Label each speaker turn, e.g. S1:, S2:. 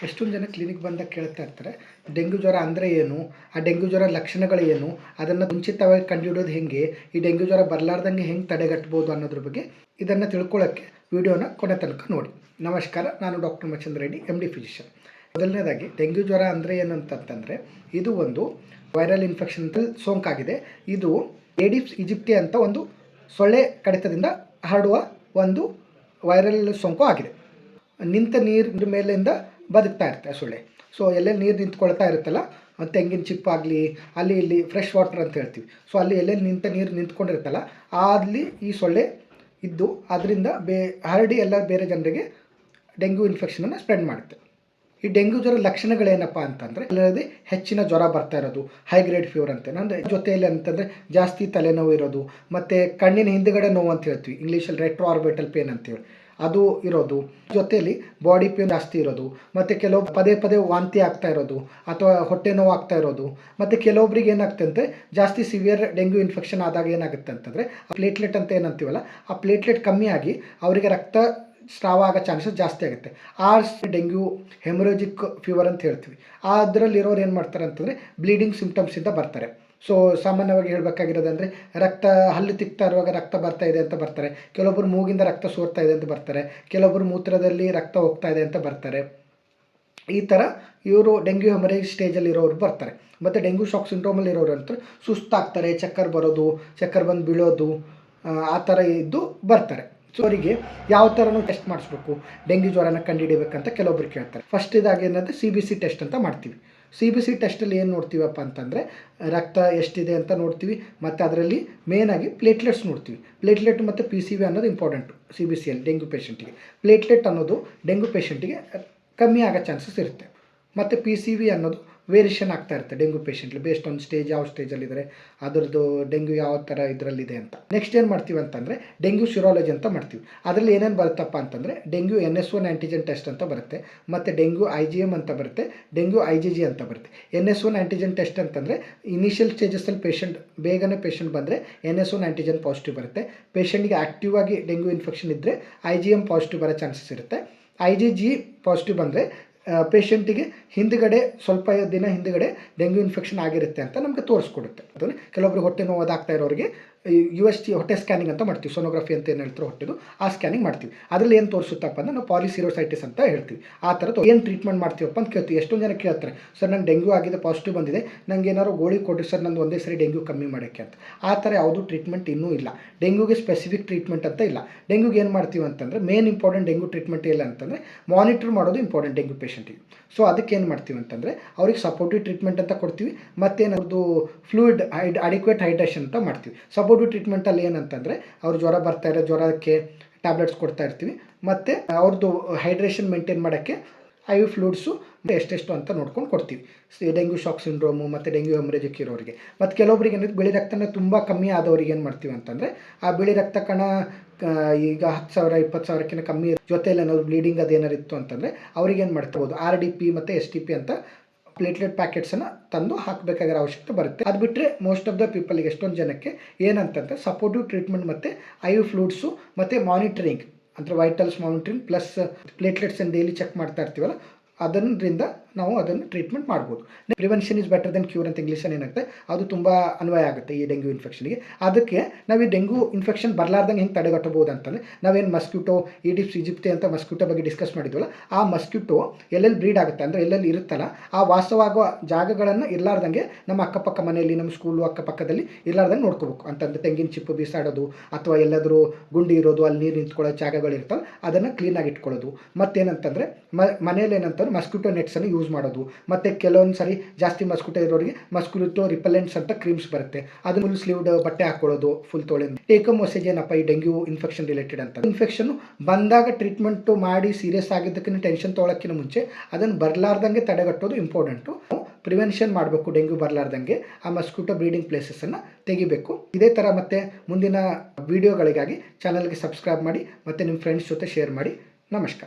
S1: ಎಷ್ಟೊಂದು ಜನ ಕ್ಲಿನಿಕ್ ಬಂದಾಗ ಕೇಳ್ತಾ ಇರ್ತಾರೆ, ಡೆಂಗ್ಯೂ ಜ್ವರ ಅಂದರೆ ಏನು, ಆ ಡೆಂಗ್ಯೂ ಜ್ವರ ಲಕ್ಷಣಗಳು ಏನು, ಅದನ್ನು ಮುಂಚಿತವಾಗಿ ಕಂಡುಹಿಡಿಯೋದು ಹೆಂಗೆ, ಈ ಡೆಂಗ್ಯೂ ಜ್ವರ ಬರಲಾರ್ದಂಗೆ ಹೆಂಗೆ ತಡೆಗಟ್ಬೋದು ಅನ್ನೋದ್ರ ಬಗ್ಗೆ ಇದನ್ನು ತಿಳ್ಕೊಳ್ಳೋಕ್ಕೆ ವಿಡಿಯೋನ ಕೊನೆ ತನಕ ನೋಡಿ. ನಮಸ್ಕಾರ, ನಾನು ಡಾಕ್ಟರ್ ಮಚ್ಚಂದ್ರ ರೆಡ್ಡಿ, MD ಫಿಸಿಷಿಯನ್. ಮೊದಲನೇದಾಗಿ ಡೆಂಗ್ಯೂ ಜ್ವರ ಅಂದರೆ ಏನು ಅಂತಂತಂದರೆ, ಇದು ಒಂದು ವೈರಲ್ ಇನ್ಫೆಕ್ಷನ್ ಸೋಂಕಾಗಿದೆ. ಇದು ಏಡಿಸ್ ಈಜಿಪ್ಟಿ ಅಂತ ಒಂದು ಸೊಳ್ಳೆ ಕಡಿತದಿಂದ ಹರಡುವ ಒಂದು ವೈರಲ್ ಸೋಂಕು ಆಗಿದೆ. ನಿಂತ ನೀರಿನ ಮೇಲಿಂದ ಬದುಕ್ತಾ ಇರುತ್ತೆ ಸೊಳ್ಳೆ. ಸೊ ಎಲ್ಲೆಲ್ಲಿ ನೀರು ನಿಂತ್ಕೊಳ್ತಾ ಇರುತ್ತಲ್ಲ, ತೆಂಗಿನ ಚಿಪ್ಪಾಗಲಿ ಅಲ್ಲಿ ಇಲ್ಲಿ ಫ್ರೆಶ್ ವಾಟರ್ ಅಂತ ಹೇಳ್ತೀವಿ. ಸೊ ಅಲ್ಲಿ ಎಲ್ಲೆಲ್ಲಿ ನೀರು ನಿಂತ್ಕೊಂಡಿರುತ್ತಲ್ಲ, ಅಲ್ಲಿ ಈ ಸೊಳ್ಳೆ ಇದ್ದು ಅದರಿಂದ ಹರಡಿ ಎಲ್ಲ ಬೇರೆ ಜನರಿಗೆ ಡೆಂಗ್ಯೂ ಇನ್ಫೆಕ್ಷನನ್ನು ಸ್ಪ್ರೆಡ್ ಮಾಡುತ್ತೆ. ಈ ಡೆಂಗ್ಯೂ ಜ್ವರ ಲಕ್ಷಣಗಳೇನಪ್ಪ ಅಂತಂದರೆ, ಅಲ್ಲದೆ ಹೆಚ್ಚಿನ ಜ್ವರ ಬರ್ತಾ ಇರೋದು, ಹೈ ಗ್ರೇಡ್ ಫೀವರ್ ಅಂತ. ಅಂದರೆ ಜೊತೆಯಲ್ಲಿ ಅಂತಂದರೆ ಜಾಸ್ತಿ ತಲೆನೋವು ಇರೋದು, ಮತ್ತು ಕಣ್ಣಿನ ಹಿಂದುಗಡೆ ನೋವು ಅಂತ ಹೇಳ್ತೀವಿ, ಇಂಗ್ಲೀಷಲ್ಲಿ ರೆಟ್ರೋ ಆರ್ಬಿಟಲ್ ಪೇನ್ ಅಂತೇಳಿ, ಅದು ಇರೋದು. ಜೊತೆಯಲ್ಲಿ ಬಾಡಿ ಪೇನ್ ಜಾಸ್ತಿ ಇರೋದು, ಮತ್ತು ಕೆಲವು ಪದೇ ಪದೇ ವಾಂತಿ ಆಗ್ತಾ ಇರೋದು ಅಥವಾ ಹೊಟ್ಟೆ ನೋವು ಆಗ್ತಾ ಇರೋದು. ಮತ್ತು ಕೆಲವೊಬ್ರಿಗೆ ಏನಾಗುತ್ತೆ ಅಂದರೆ, ಜಾಸ್ತಿ ಸಿವಿಯರ್ ಡೆಂಗ್ಯೂ ಇನ್ಫೆಕ್ಷನ್ ಆದಾಗ ಏನಾಗುತ್ತೆ ಅಂತಂದರೆ, ಪ್ಲೇಟ್ಲೆಟ್ ಅಂತ ಏನಂತೀವಲ್ಲ, ಆ ಪ್ಲೇಟ್ಲೆಟ್ ಕಮ್ಮಿ ಆಗಿ ಅವರಿಗೆ ರಕ್ತ ಸ್ರಾವ ಆಗೋ ಚಾನ್ಸಸ್ ಜಾಸ್ತಿ ಆಗುತ್ತೆ. ಆ ಡೆಂಗ್ಯೂ ಹೆಮೊರೇಜಿಕ್ ಫೀವರ್ ಅಂತ ಹೇಳ್ತೀವಿ. ಅದರಲ್ಲಿರೋರು ಏನು ಮಾಡ್ತಾರೆ ಅಂತಂದರೆ, ಬ್ಲೀಡಿಂಗ್ ಸಿಂಪ್ಟಮ್ಸಿಂದ ಬರ್ತಾರೆ. ಸೊ ಸಾಮಾನ್ಯವಾಗಿ ಹೇಳಬೇಕಾಗಿರೋದಂದರೆ, ಹಲ್ಲು ತಿಕ್ತಾ ಇರುವಾಗ ರಕ್ತ ಬರ್ತಾ ಇದೆ ಅಂತ ಬರ್ತಾರೆ. ಕೆಲವೊಬ್ಬರು ಮೂಗಿಂದ ರಕ್ತ ಸೋರ್ತಾ ಇದೆ ಅಂತ ಬರ್ತಾರೆ. ಕೆಲವೊಬ್ಬರು ಮೂತ್ರದಲ್ಲಿ ರಕ್ತ ಹೋಗ್ತಾ ಇದೆ ಅಂತ ಬರ್ತಾರೆ. ಈ ಥರ ಇವರು ಡೆಂಗ್ಯೂ ಹೆಮೊರೇಜ್ ಸ್ಟೇಜಲ್ಲಿ ಇರೋರು ಬರ್ತಾರೆ. ಮತ್ತು ಡೆಂಗ್ಯೂ ಶಾಕ್ ಸಿಂಡ್ರೋಮಲ್ಲಿ ಇರೋರು ಅಂತ ಸುಸ್ತಾಗ್ತಾರೆ, ಚಕ್ಕರ್ ಬರೋದು, ಚಕ್ಕರ್ ಬಂದು ಬೀಳೋದು, ಆ ಥರ ಇದ್ದು ಬರ್ತಾರೆ. ಸೊ ಅವರಿಗೆ ಯಾವ ಥರನೂ ಟೆಸ್ಟ್ ಮಾಡಿಸ್ಬೇಕು, ಡೆಂಗ್ಯೂ ಜ್ವರನ ಕಂಡುಹಿಡಿಬೇಕಂತ ಕೆಲವೊಬ್ರು ಕೇಳ್ತಾರೆ. ಫಸ್ಟ್ ಇದಾಗಿ ಏನಂದರೆ CBC ಟೆಸ್ಟ್ ಅಂತ ಮಾಡ್ತೀವಿ. CBC ಟೆಸ್ಟಲ್ಲಿ ಏನು ನೋಡ್ತೀವಪ್ಪ ಅಂತಂದರೆ, ರಕ್ತ ಎಷ್ಟಿದೆ ಅಂತ ನೋಡ್ತೀವಿ, ಮತ್ತು ಅದರಲ್ಲಿ ಮೇನಾಗಿ ಪ್ಲೇಟ್ಲೆಟ್ಸ್ ನೋಡ್ತೀವಿ. ಪ್ಲೇಟ್ಲೆಟ್ ಮತ್ತು PCV ಅನ್ನೋದು ಇಂಪಾರ್ಟೆಂಟು CBCಯಲ್ಲಿ ಡೆಂಗ್ಯೂ ಪೇಷಂಟಿಗೆ. ಪ್ಲೇಟ್ಲೆಟ್ ಅನ್ನೋದು ಡೆಂಗ್ಯೂ ಪೇಷಂಟಿಗೆ ಕಮ್ಮಿ ಆಗೋ ಚಾನ್ಸಸ್ ಇರುತ್ತೆ. ಮತ್ತು PCV ಅನ್ನೋದು ವೇರಿಯೇಷನ್ ಆಗ್ತಾ ಇರುತ್ತೆ dengue patiently, based on stage, ಯಾವ ಸ್ಟೇಜಲ್ಲಿದ್ದಾರೆ, ಅದರದ್ದು ಡೆಂಗ್ಯೂ ಯಾವ ಥರ ಇದರಲ್ಲಿದೆ ಅಂತ. ನೆಕ್ಸ್ಟ್ ಏನು ಮಾಡ್ತೀವಿ ಅಂತಂದರೆ, ಡೆಂಗ್ಯೂ ಸಿರಾಲಜಿ ಅಂತ ಮಾಡ್ತೀವಿ. ಅದರಲ್ಲಿ ಏನೇನು ಬರುತ್ತಪ್ಪ ಅಂತಂದರೆ, ಡೆಂಗ್ಯೂ NS1 ಆ್ಯಂಟಿಜನ್ ಟೆಸ್ಟ್ ಅಂತ ಬರುತ್ತೆ, ಮತ್ತು ಡೆಂಗ್ಯೂ IgM ಅಂತ ಬರುತ್ತೆ, ಡೆಂಗ್ಯೂ IgG ಅಂತ ಬರುತ್ತೆ. NS1 ಆ್ಯಂಟಿಜನ್ ಟೆಸ್ಟ್ ಅಂತಂದರೆ, ಇನಿಷಿಯಲ್ ಸ್ಟೇಜಸ್ಸಲ್ಲಿ ಬೇಗನೆ ಪೇಷಂಟ್ ಬಂದರೆ NS1 ಆ್ಯಂಟಿಜನ್ ಪಾಸಿಟಿವ್ ಬರುತ್ತೆ. ಪೇಷಂಟ್ಗೆ ಆ್ಯಕ್ಟಿವ್ ಆಗಿ ಡೆಂಗ್ಯೂ ಇನ್ಫೆಕ್ಷನ್ ಇದ್ದರೆ IgM ಪಾಸಿಟಿವ್ ಬರೋ ಚಾನ್ಸಸ್ ಇರುತ್ತೆ. IgG ಪಾಸಿಟಿವ್ ಬಂದರೆ ಪೇಷಂಟಿಗೆ ಹಿಂದುಗಡೆ ಸ್ವಲ್ಪ ದಿನ ಹಿಂದುಗಡೆ ಡೆಂಗ್ಯೂ ಇನ್ಫೆಕ್ಷನ್ ಆಗಿರುತ್ತೆ ಅಂತ ನಮಗೆ ತೋರಿಸ್ಕೊಡುತ್ತೆ. ಅದನ್ನು ಕೆಲವೊಬ್ರಿಗೆ ಹೊಟ್ಟೆ ನೋವಾಗ್ತಾ ಇರೋರಿಗೆ USG ಹೊಟ್ಟೆ ಸ್ಕ್ಯಾನಿಂಗ್ ಅಂತ ಮಾಡ್ತೀವಿ, ಸೋನೋಗ್ರಫಿ ಅಂತ ಏನು ಹೇಳ್ತಾರೆ ಹೊಟ್ಟೆದು, ಆ ಸ್ಕ್ಯಾನಿಂಗ್ ಮಾಡ್ತೀವಿ. ಅದರಲ್ಲಿ ಏನು ತೋರಿಸುತ್ತಪ್ಪ ಅಂದರೆ, ನಾವು ಪಾಲಿಸಿರೋಸೈಟಿಸ್ ಅಂತ ಹೇಳ್ತೀವಿ. ಆ ಥರದ್ದು ಏನು ಟ್ರೀಟ್ಮೆಂಟ್ ಮಾಡ್ತೀವಪ್ಪ ಅಂತ ಕೇಳ್ತೀವಿ. ಎಷ್ಟೊಂದು ಜನ ಕೇಳ್ತಾರೆ, ಸರ್ ನಂಗೆ ಡೆಂಗ್ಯೂ ಆಗಿದೆ, ಪಾಸಿಟಿವ್ ಬಂದಿದೆ, ನಂಗೆ ಏನಾದ್ರು ಗೋಳಿ ಕೊಡಿ ಸರ್, ನಂದು ಒಂದೇ ಸರಿ ಡೆಂಗ್ಯೂ ಕಮ್ಮಿ ಮಾಡೋಕ್ಕೆ ಅಂತ. ಆ ಥರ ಯಾವುದೂ ಟ್ರೀಟ್ಮೆಂಟ್ ಇನ್ನೂ ಇಲ್ಲ. ಡೆಂಗ್ಯೂಗೆ ಸ್ಪೆಸಿಫಿಕ್ ಟ್ರೀಟ್ಮೆಂಟ್ ಅಂತ ಇಲ್ಲ. ಡೆಂಗ್ಯೂಗೆ ಏನು ಮಾಡ್ತೀವಿ ಅಂತಂದರೆ, ಮೇನ್ ಇಂಪಾರ್ಟೆಂಟ್ ಡೆಂಗ್ಯೂ ಟ್ರೀಟ್ಮೆಂಟ್ ಇಲ್ಲ ಅಂತಂದರೆ, ಮಾನಿಟರ್ ಮಾಡೋದು ಇಂಪಾರ್ಟೆಂಟ್ ಡೆಂಗ್ಯೂ ಪೇಷಂಟಿಗೆ. ಸೊ ಅದಕ್ಕೆ ಏನು ಮಾಡ್ತೀವಿ ಅಂತಂದರೆ, ಅವ್ರಿಗೆ ಸಪೋರ್ಟಿವ್ ಟ್ರೀಟ್ಮೆಂಟ್ ಅಂತ ಕೊಡ್ತೀವಿ, ಮತ್ತೇನದು ಫ್ಲೂಯಿಡ್ ಅಡಿಕ್ವೇಟ್ ಹೈಡ್ರೇಷನ್ ಅಂತ ಮಾಡ್ತೀವಿ. ಸಪೋರ್ಟಿವ್ ಟ್ರೀಟ್ಮೆಂಟಲ್ಲಿ ಏನಂತಂದರೆ, ಅವ್ರು ಜ್ವರ ಬರ್ತಾ ಇರೋ ಜ್ವರಕ್ಕೆ ಟ್ಯಾಬ್ಲೆಟ್ಸ್ ಕೊಡ್ತಾ ಇರ್ತೀವಿ, ಮತ್ತು ಅವ್ರದ್ದು ಹೈಡ್ರೇಷನ್ ಮೇಂಟೈನ್ ಮಾಡೋಕ್ಕೆ IV ಫ್ಲೂಯಿಡ್ಸು ಎಷ್ಟೆಷ್ಟು ಅಂತ ನೋಡ್ಕೊಂಡು ಕೊಡ್ತೀವಿ. ಡೆಂಗ್ಯೂ ಶಾಕ್ ಸಿಂಡ್ರೋಮು ಮತ್ತು ಡೆಂಗ್ಯೂ ಹೆಮೊರೇಜಿಕ್ ಇರೋರಿಗೆ. ಮತ್ತು ಕೆಲವೊಬ್ರಿಗೆ ಏನಿದೆ, ಬಿಳಿ ರಕ್ತನ ತುಂಬ ಕಮ್ಮಿ ಆದವ್ರಿಗೆ ಏನು ಮಾಡ್ತೀವಿ ಅಂತಂದರೆ, ಆ ಬಿಳಿ ರಕ್ತ ಕಣ ಈಗ 10,000 20,000ಕ್ಕಿಂತ ಕಮ್ಮಿ ಜೊತೆಯಲ್ಲಿ ಏನಾದ್ರು ಬ್ಲೀಡಿಂಗ್ ಅದೇನಾರು ಇತ್ತು ಅಂತಂದರೆ, ಅವ್ರಿಗೆ ಏನು ಮಾಡ್ಕೋಬೋದು, RDP ಮತ್ತು STP ಅಂತ ಪ್ಲೇಟ್ಲೆಟ್ ಪ್ಯಾಕೆಟ್ಸನ್ನು ತಂದು ಹಾಕಬೇಕಾಗಿರೋ ಅವಶ್ಯಕತೆ ಬರುತ್ತೆ. ಅದು ಬಿಟ್ಟರೆ ಮೋಸ್ಟ್ ಆಫ್ ದ ಪೀಪಲ್ಗೆ, ಎಷ್ಟೊಂದು ಜನಕ್ಕೆ ಏನಂತಂದರೆ, ಸಪೋರ್ಟಿವ್ ಟ್ರೀಟ್ಮೆಂಟ್ ಮತ್ತು IV ಫ್ಲೂಯಿಡ್ಸು ಮತ್ತು ಮಾನಿಟರಿಂಗ್ ಅಂದರೆ ವೈಟಲ್ಸ್ ಮಾನಿಟರಿಂಗ್ ಪ್ಲಸ್ ಪ್ಲೇಟ್ಲೆಟ್ಸನ್ನು ಡೈಲಿ ಚೆಕ್ ಮಾಡ್ತಾ ಇರ್ತೀವಲ್ಲ, ಅದರಿಂದ ನಾವು ಅದನ್ನು ಟ್ರೀಟ್ಮೆಂಟ್ ಮಾಡ್ಬೋದು. Prevention is better than cure ಅಂತ ಇಂಗ್ಲೀಷಲ್ಲಿ ಏನಾಗುತ್ತೆ, ಅದು ತುಂಬ ಅನ್ವಯ ಆಗುತ್ತೆ ಈ ಡೆಂಗ್ಯೂ ಇನ್ಫೆಕ್ಷನ್ಗೆ. ಅದಕ್ಕೆ ನಾವು ಈ ಡೆಂಗ್ಯೂ ಇನ್ಫೆಕ್ಷನ್ ಬರಲಾರ್ದಂಗೆ ಹೆಂಗೆ ತಡೆಗಟ್ಟಬಹುದು ಅಂತಂದರೆ, ನಾವೇನು ಮಸ್ಕ್ಯೂಟೋ ಈಡಿಸ್ ಈಜಿಪ್ಟಿ ಅಂತ ಮಸ್ಕ್ಯೂಟೋ ಬಗ್ಗೆ ಡಿಸ್ಕಸ್ ಮಾಡಿದ್ವಲ್ಲ, ಆ ಮಸ್ಕ್ಯೂಟೋ ಎಲ್ಲೆಲ್ಲಿ ಬ್ರೀಡ್ ಆಗುತ್ತೆ ಅಂದರೆ ಎಲ್ಲೆಲ್ಲಿ ಇರುತ್ತಲ್ಲ, ಆ ವಾಸವಾಗುವ ಜಾಗಗಳನ್ನು ಇರಲಾರ್ದಂಗೆ ನಮ್ಮ ಅಕ್ಕಪಕ್ಕ ಮನೆಯಲ್ಲಿ, ನಮ್ಮ ಸ್ಕೂಲು ಅಕ್ಕಪಕ್ಕದಲ್ಲಿ ಇರಲಾರ್ದಂಗೆ ನೋಡ್ಕೋಬೇಕು. ಅಂತಂದರೆ ತೆಂಗಿನ ಚಿಪ್ಪು ಬೀಸಾಡೋದು, ಅಥವಾ ಎಲ್ಲಾದರೂ ಗುಂಡಿ ಇರೋದು, ಅಲ್ಲಿ ನೀರು ನಿಂತ್ಕೊಳ್ಳೋ ಜಾಗಗಳಿರ್ತಲ್ಲ, ಅದನ್ನು ಕ್ಲೀನಾಗಿ ಇಟ್ಕೊಳ್ಳೋದು. ಮತ್ತೇನಂತಂದರೆ, ಮನೇಲಿ ಏನಂತಂದ್ರೆ ಮಸ್ಕ್ಯೂಟೋ ನೆಟ್ಸನ್ನು ಯೂಸ್ ಮಾಡೋದು. ಮತ್ತು ಕೆಲವೊಂದು ಸಾರಿ ಜಾಸ್ತಿ ಮಸ್ಕ್ಯೂಟೋ ಇರೋರಿಗೆ ಮಸ್ಕ್ಯೂಟೋ ರಿಪೆಲೆಂಟ್ಸ್ ಅಂತ ಕ್ರೀಮ್ಸ್ ಬರುತ್ತೆ, ಅದು ಫುಲ್ ಸ್ಲೀವ್ಡ್ ಬಟ್ಟೆ ಹಾಕೊಳ್ಳೋದು, ಫುಲ್ ತೊಳೆದು. ಟೇಕ್ ಮೆಸೇಜ್ ಏನಪ್ಪ ಈ ಡೆಂಗ್ಯೂ ಇನ್ಫೆಕ್ಷನ್ ರಿಲೇಟೆಡ್ ಅಂತ, ಇನ್ಫೆಕ್ಷನ್ ಬಂದಾಗ ಟ್ರೀಟ್ಮೆಂಟು ಮಾಡಿ ಸೀರಿಯಸ್ ಆಗಿದ್ದಕ್ಕಿಂತ ಟೆನ್ಷನ್ ತೊಗೊಳಕ್ಕಿಂತ ಮುಂಚೆ ಅದನ್ನು ಬರಲಾರ್ದಂಗೆ ತಡೆಗಟ್ಟೋದು ಇಂಪಾರ್ಟೆಂಟು. ಪ್ರಿವೆನ್ಷನ್ ಮಾಡಬೇಕು, ಡೆಂಗ್ಯೂ ಬರಲಾರ್ದಂಗೆ ಆ ಮಸ್ಕ್ಯೂಟೋ ಬ್ರೀಡಿಂಗ್ ಪ್ಲೇಸಸ್ಸನ್ನು ತೆಗಿಬೇಕು. ಇದೇ ಥರ ಮತ್ತೆ ಮುಂದಿನ ವೀಡಿಯೋಗಳಿಗಾಗಿ ಚಾನಲ್ಗೆ ಸಬ್ಸ್ಕ್ರೈಬ್ ಮಾಡಿ, ಮತ್ತು ನಿಮ್ಮ ಫ್ರೆಂಡ್ಸ್ ಜೊತೆ ಶೇರ್ ಮಾಡಿ. ನಮಸ್ಕಾರ.